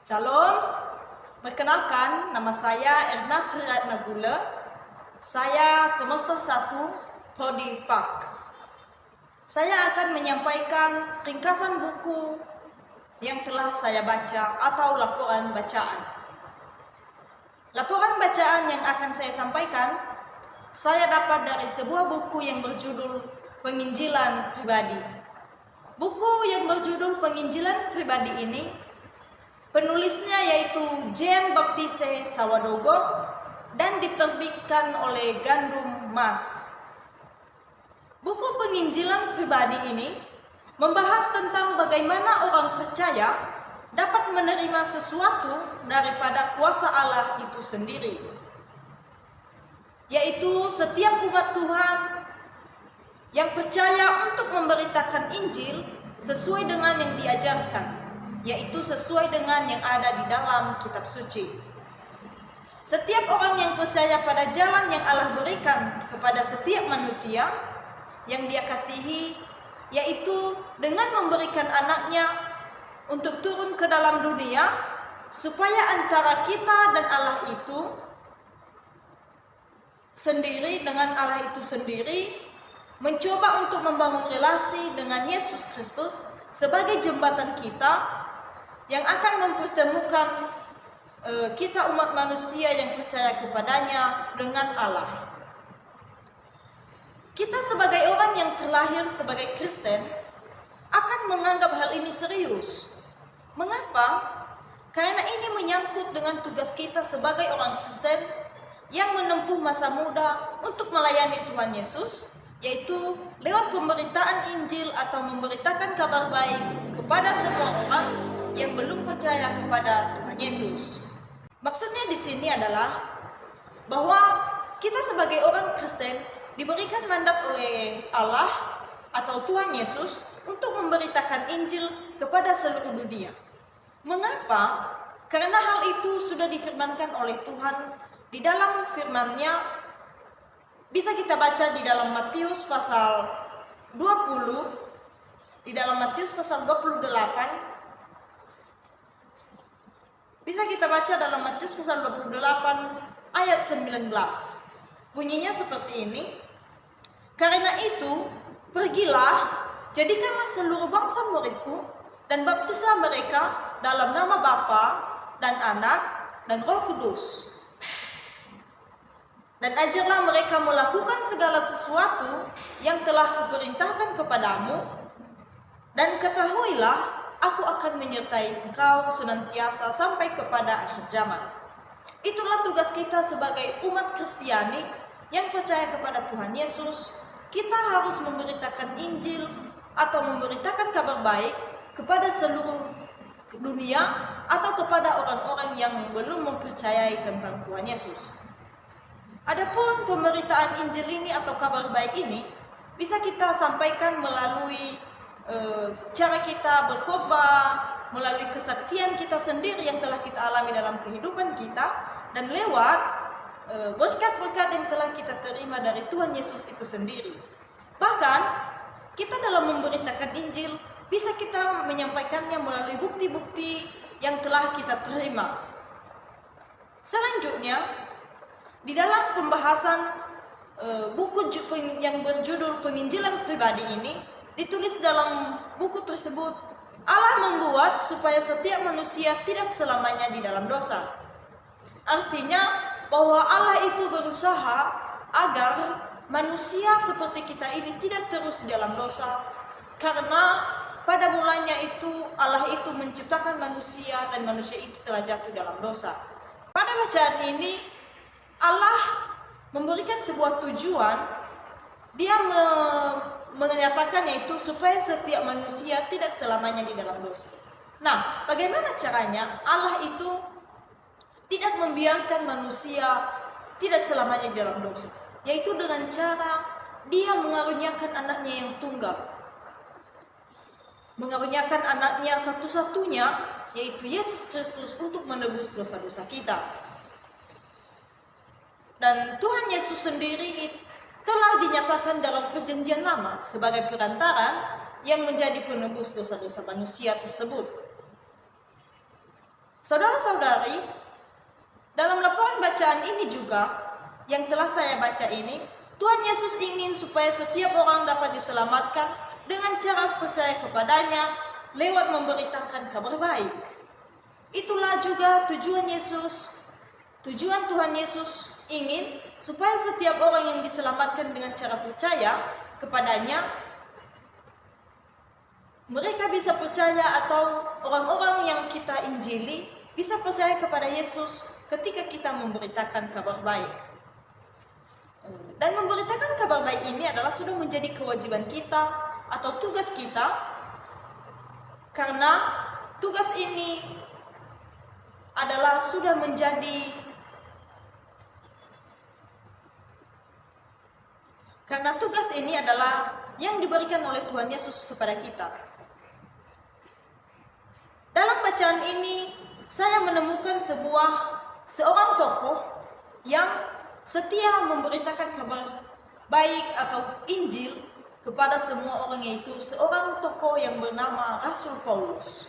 Salam, perkenalkan nama saya Erna Triratnagula. Saya semester 1 Prodi PAK. Saya akan menyampaikan ringkasan buku yang telah saya baca atau laporan bacaan. Laporan bacaan yang akan saya sampaikan saya dapat dari sebuah buku yang berjudul Penginjilan Pribadi. Buku yang berjudul Penginjilan Pribadi ini penulisnya yaitu Jean Baptiste Sawadogo dan diterbitkan oleh Gandum Mas. Buku Penginjilan Pribadi ini membahas tentang bagaimana orang percaya dapat menerima sesuatu daripada kuasa Allah itu sendiri, yaitu setiap umat Tuhan yang percaya untuk memberitakan Injil sesuai dengan yang diajarkan, yaitu sesuai dengan yang ada di dalam kitab suci. Setiap orang yang percaya pada jalan yang Allah berikan kepada setiap manusia yang Dia kasihi, yaitu dengan memberikan anaknya untuk turun ke dalam dunia supaya antara kita dan Allah itu sendiri, dengan Allah itu sendiri mencoba untuk membangun relasi dengan Yesus Kristus sebagai jembatan kita yang akan mempertemukan kita umat manusia yang percaya kepadanya dengan Allah. Kita sebagai orang yang terlahir sebagai Kristen akan menganggap hal ini serius. Mengapa? Karena ini menyangkut dengan tugas kita sebagai orang Kristen yang menempuh masa muda untuk melayani Tuhan Yesus, yaitu lewat pemberitaan Injil atau memberitakan kabar baik kepada semua orang yang belum percaya kepada Tuhan Yesus. Maksudnya di sini adalah bahwa kita sebagai orang Kristen diberikan mandat oleh Allah atau Tuhan Yesus untuk memberitakan Injil kepada seluruh dunia. Mengapa? Karena hal itu sudah difirmankan oleh Tuhan di dalam firman-Nya. Bisa kita baca di dalam Matius pasal 20, di dalam Matius pasal 28. Bisa kita baca dalam Matius pasal 28 ayat 19. Bunyinya seperti ini. Karena itu, pergilah, jadikanlah seluruh bangsa muridku, dan baptislah mereka dalam nama Bapa dan Anak dan Roh Kudus. Dan ajarlah mereka melakukan segala sesuatu yang telah kuperintahkan kepadamu, dan ketahuilah, aku akan menyertai engkau senantiasa sampai kepada akhir zaman. Itulah tugas kita sebagai umat Kristiani yang percaya kepada Tuhan Yesus. Kita harus memberitakan Injil atau memberitakan kabar baik kepada seluruh dunia atau kepada orang-orang yang belum mempercayai tentang Tuhan Yesus. Adapun pemberitaan Injil ini atau kabar baik ini bisa kita sampaikan melalui cara kita berkhotbah, melalui kesaksian kita sendiri yang telah kita alami dalam kehidupan kita, dan lewat berkat-berkat yang telah kita terima dari Tuhan Yesus itu sendiri. Bahkan kita dalam memberitakan Injil bisa kita menyampaikannya melalui bukti-bukti yang telah kita terima. Selanjutnya, di dalam pembahasan buku yang berjudul Penginjilan Pribadi ini, ditulis dalam buku tersebut, Allah membuat supaya setiap manusia tidak selamanya di dalam dosa. Artinya bahwa Allah itu berusaha agar manusia seperti kita ini tidak terus di dalam dosa, karena pada mulanya itu Allah itu menciptakan manusia dan manusia itu telah jatuh dalam dosa. Pada bacaan ini Allah memberikan sebuah tujuan. Dia menyatakan yaitu supaya setiap manusia tidak selamanya di dalam dosa. Nah, bagaimana caranya Allah itu tidak membiarkan manusia tidak selamanya di dalam dosa? Yaitu dengan cara Dia mengaruniakan anaknya yang tunggal, mengaruniakan anaknya satu-satunya, yaitu Yesus Kristus, untuk menebus dosa-dosa kita. Dan Tuhan Yesus sendiri telah dinyatakan dalam perjanjian lama sebagai perantara yang menjadi penebus dosa-dosa manusia tersebut. Saudara-saudari, dalam laporan bacaan ini juga yang telah saya baca ini, Tuhan Yesus ingin supaya setiap orang dapat diselamatkan dengan cara percaya kepadanya lewat memberitakan kabar baik. Itulah juga tujuan Tuhan Yesus ingin supaya setiap orang yang diselamatkan dengan cara percaya kepadanya, mereka bisa percaya, atau orang-orang yang kita injili bisa percaya kepada Yesus ketika kita memberitakan kabar baik. Dan memberitakan kabar baik ini adalah sudah menjadi kewajiban kita atau tugas kita, karena tugas ini adalah sudah menjadi yang diberikan oleh Tuhan Yesus kepada kita. Dalam bacaan ini saya menemukan seorang tokoh yang setia memberitakan kabar baik atau Injil kepada semua orang, yaitu seorang tokoh yang bernama Rasul Paulus.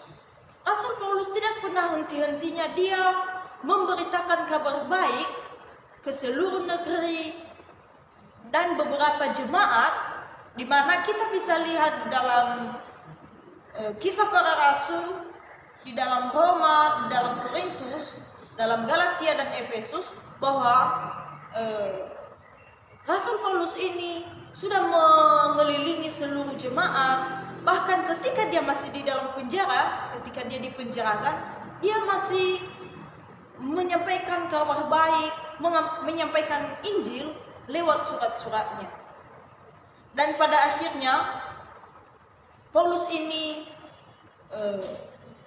Rasul Paulus tidak pernah henti-hentinya dia memberitakan kabar baik ke seluruh negeri dan beberapa jemaat, di mana kita bisa lihat di dalam Kisah Para Rasul, di dalam Roma, di dalam Korintus, dalam Galatia dan Efesus, bahwa Rasul Paulus ini sudah mengelilingi seluruh jemaat. Bahkan ketika dia masih di dalam penjara, ketika dia dipenjarakan, dia masih menyampaikan kabar baik, menyampaikan Injil lewat surat-suratnya. Dan pada akhirnya Paulus ini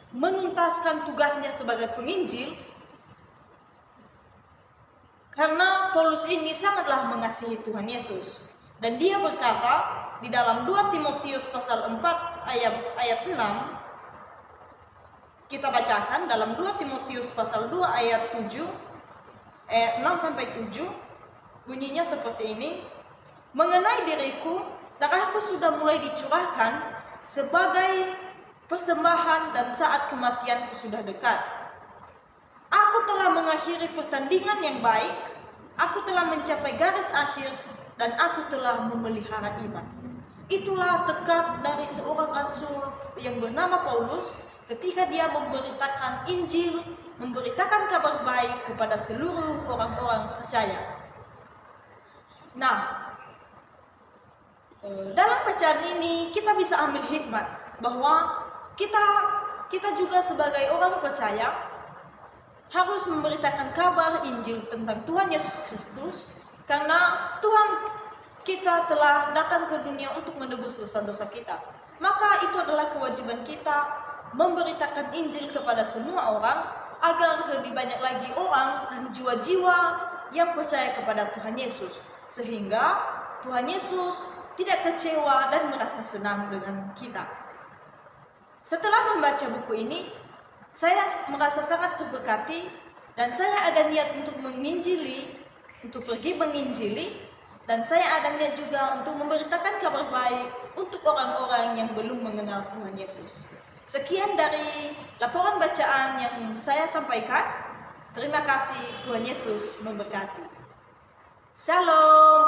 menuntaskan tugasnya sebagai penginjil, karena Paulus ini sangatlah mengasihi Tuhan Yesus. Dan dia berkata di dalam 2 Timotius pasal 4 ayat 6, kita bacakan dalam 2 Timotius pasal 2 ayat 7, ayat 6 sampai 7, bunyinya seperti ini: mengenai diriku, darahku sudah mulai dicurahkan sebagai persembahan dan saat kematianku sudah dekat. Aku telah mengakhiri pertandingan yang baik, aku telah mencapai garis akhir, dan aku telah memelihara iman. Itulah tekad dari seorang rasul yang bernama Paulus ketika dia memberitakan Injil, memberitakan kabar baik kepada seluruh orang-orang percaya. Nah, dalam bacaan ini kita bisa ambil hikmat bahwa kita juga sebagai orang percaya harus memberitakan kabar Injil tentang Tuhan Yesus Kristus, karena Tuhan kita telah datang ke dunia untuk menebus dosa-dosa kita. Maka itu adalah kewajiban kita memberitakan Injil kepada semua orang, agar lebih banyak lagi orang dan jiwa-jiwa yang percaya kepada Tuhan Yesus, sehingga Tuhan Yesus tidak kecewa dan merasa senang dengan kita. Setelah membaca buku ini, saya merasa sangat terberkati, dan saya ada niat untuk pergi menginjili, dan saya ada niat juga untuk memberitakan kabar baik untuk orang-orang yang belum mengenal Tuhan Yesus. Sekian dari laporan bacaan yang saya sampaikan. Terima kasih, Tuhan Yesus memberkati. Shalom.